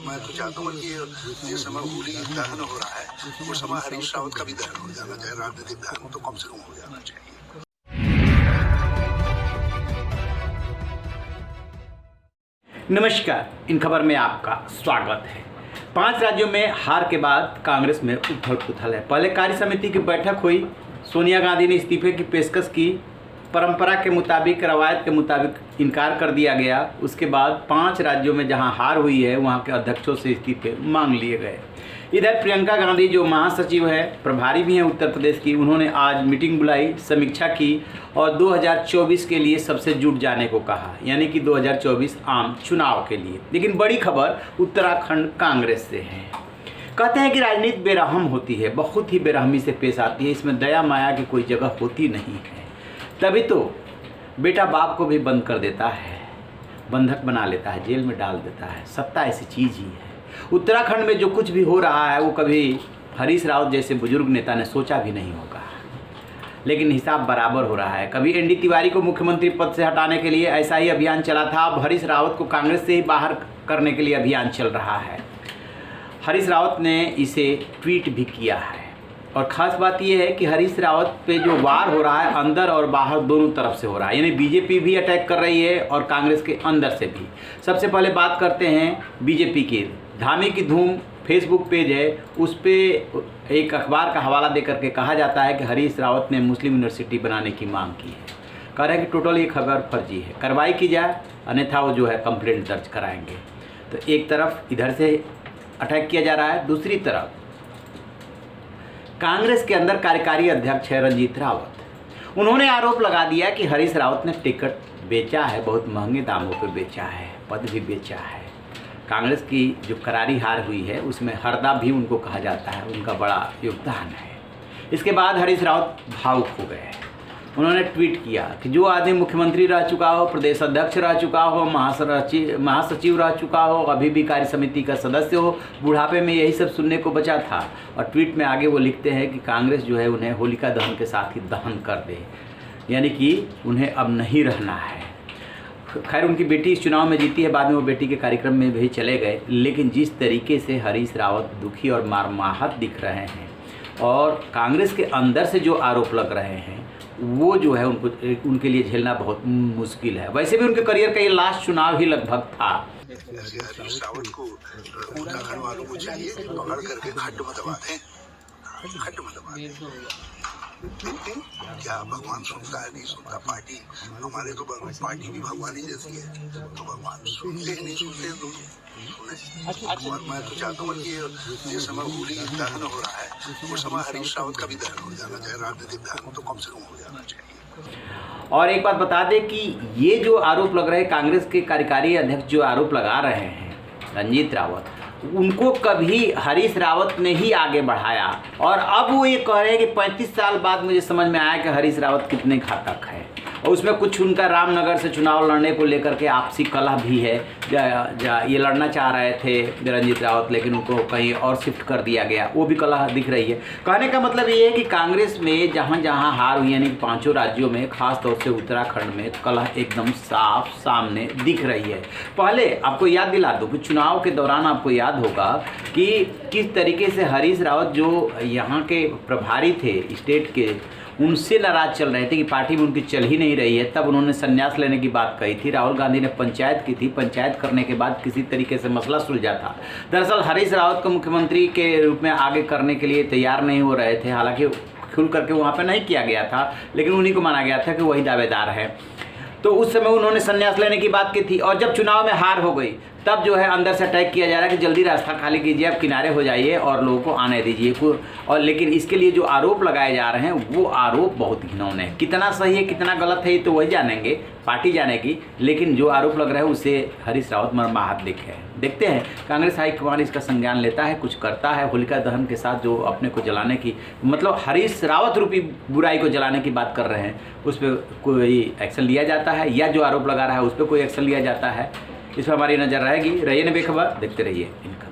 मैं तो चाहता हूँ कि जिस समय होली दहन हो रहा है उस समय हरीश रावत का भी दहन हो जाना चाहिए, राजनीतिक दहन तो कम से कम हो जाना चाहिए। नमस्कार, इन खबर में आपका स्वागत है। 5 राज्यों में हार के बाद कांग्रेस में उथल पुथल है। पहले कार्य समिति की बैठक हुई, सोनिया गांधी ने इस्तीफे की पेशकश की, परंपरा के मुताबिक, रवायत के मुताबिक इनकार कर दिया गया। उसके बाद 5 राज्यों में जहां हार हुई है वहां के अध्यक्षों से इस्तीफे मांग लिए गए। इधर प्रियंका गांधी जो महासचिव है, प्रभारी भी हैं उत्तर प्रदेश की, उन्होंने आज मीटिंग बुलाई, समीक्षा की और 2024 के लिए सबसे जुट जाने को कहा, यानी कि 2024 आम चुनाव के लिए। लेकिन बड़ी खबर उत्तराखंड कांग्रेस से है। कहते हैं कि राजनीति बेरहम होती है, बहुत ही बेरहमी से पेश आती है, इसमें दया माया की कोई जगह होती नहीं है। तभी तो बेटा बाप को भी बंद कर देता है, बंधक बना लेता है, जेल में डाल देता है। सत्ता ऐसी चीज़ ही है। उत्तराखंड में जो कुछ भी हो रहा है वो कभी हरीश रावत जैसे बुजुर्ग नेता ने सोचा भी नहीं होगा, लेकिन हिसाब बराबर हो रहा है। कभी एनडी तिवारी को मुख्यमंत्री पद से हटाने के लिए ऐसा ही अभियान चला था, अब हरीश रावत को कांग्रेस से ही बाहर करने के लिए अभियान चल रहा है। हरीश रावत ने इसे ट्वीट भी किया है और ख़ास बात यह है कि हरीश रावत पे जो वार हो रहा है अंदर और बाहर दोनों तरफ से हो रहा है, यानी बीजेपी भी अटैक कर रही है और कांग्रेस के अंदर से भी। सबसे पहले बात करते हैं बीजेपी की। धामी की धूम फेसबुक पेज है, उस पर एक अखबार का हवाला दे करके कहा जाता है कि हरीश रावत ने मुस्लिम यूनिवर्सिटी बनाने की मांग की है। कह रहे हैं कि टोटल ये खबर फर्जी है, कार्रवाई की जाए, अन्यथा वो जो है कंप्लेंट दर्ज कराएंगे। तो एक तरफ इधर से अटैक किया जा रहा है, दूसरी तरफ कांग्रेस के अंदर कार्यकारी अध्यक्ष है रंजीत रावत। उन्होंने आरोप लगा दिया कि हरीश रावत ने टिकट बेचा है, बहुत महंगे दामों पर बेचा है, पद भी बेचा है। कांग्रेस की जो करारी हार हुई है उसमें हरदा भी उनको कहा जाता है, उनका बड़ा योगदान है। इसके बाद हरीश रावत भावुक हो गए। उन्होंने ट्वीट किया कि जो आदमी मुख्यमंत्री रह चुका हो, प्रदेश अध्यक्ष रह चुका हो, महासचिव रह चुका हो, अभी भी कार्य समिति का सदस्य हो, बुढ़ापे में यही सब सुनने को बचा था। और ट्वीट में आगे वो लिखते हैं कि कांग्रेस जो है उन्हें होलिका दहन के साथ ही दहन कर दे, यानी कि उन्हें अब नहीं रहना है। खैर, उनकी बेटी इस चुनाव में जीती है, बाद में वो बेटी के कार्यक्रम में भी चले गए। लेकिन जिस तरीके से हरीश रावत दुखी और मारमाहत दिख रहे हैं और कांग्रेस के अंदर से जो आरोप लग रहे हैं वो जो है उनके लिए झेलना बहुत मुश्किल है। वैसे भी उनके करियर का ये लास्ट चुनाव ही लगभग था। हरीश रावत को उत्तराखंड वालों को चाहिए कि पकड़ करके खड्ड में दबा दें, खड्ड में दबा दें। लेकिन क्या भगवान सुनता है? नहीं सुनता। पार्टी हमारे तो पार्टी भी भगवान ही जैसी है, तो भगवान सुनते ही नहीं सुनते सुने। और मैं तो चाहता हूँ कि जिस समय होली दहन हो रहा है उस समय हरीश रावत का भी दहन हो जाना चाहिए, राजनीतिक दहन तो कम से कम हो जाना चाहिए। और एक बात बता दें कि ये जो आरोप लग रहे हैं, कांग्रेस के कार्यकारी अध्यक्ष जो आरोप लगा रहे हैं रंजीत रावत, उनको कभी हरीश रावत ने ही आगे बढ़ाया। और अब वो ये कह रहे हैं कि 35 साल बाद मुझे समझ में आया कि हरीश रावत कितने घातक है। और उसमें कुछ उनका रामनगर से चुनाव लड़ने को लेकर के आपसी कलह भी है। ये लड़ना चाह रहे थे रंजीत रावत, लेकिन उनको कहीं और शिफ्ट कर दिया गया, वो भी कलह दिख रही है। कहने का मतलब ये है कि कांग्रेस में जहाँ जहाँ हार हुई, यानी 5 राज्यों में, खास तौर से उत्तराखंड में कलह एकदम साफ सामने दिख रही है। पहले आपको याद दिला दूँ कि चुनाव के दौरान आपको याद होगा कि किस तरीके से हरीश रावत जो यहाँ के प्रभारी थे स्टेट के, उनसे नाराज चल रहे थे कि पार्टी में उनकी चल ही नहीं रही है। तब उन्होंने संन्यास लेने की बात कही थी। राहुल गांधी ने पंचायत की थी, पंचायत करने के बाद किसी तरीके से मसला सुलझा था। दरअसल हरीश रावत को मुख्यमंत्री के रूप में आगे करने के लिए तैयार नहीं हो रहे थे, हालांकि खुल करके वहाँ पर नहीं किया गया था, लेकिन उन्हीं को माना गया था कि वही दावेदार है। तो उस समय उन्होंने संन्यास लेने की बात की थी। और जब चुनाव में हार हो गई तब जो है अंदर से अटैक किया जा रहा है कि जल्दी रास्ता खाली कीजिए, आप किनारे हो जाइए और लोगों को आने दीजिए। और लेकिन इसके लिए जो आरोप लगाए जा रहे हैं वो आरोप बहुत घिनौने हैं। कितना सही है कितना गलत है ये तो वही जानेंगे, पार्टी जानेगी। लेकिन जो आरोप लग रहा है उससे हरीश रावत मर्माहत दिखे। देखते हैं कांग्रेस हाईकमान इसका संज्ञान लेता है, कुछ करता है। होलिका दहन के साथ जो अपने को जलाने की, मतलब हरीश रावत रूपी बुराई को जलाने की बात कर रहे हैं, उस पर कोई एक्शन लिया जाता है, या जो आरोप लगा रहा है उस पर कोई एक्शन लिया जाता है। इस पर हमारी नज़र रहेगी। रहिए बेखबर, देखते रहिए इनका।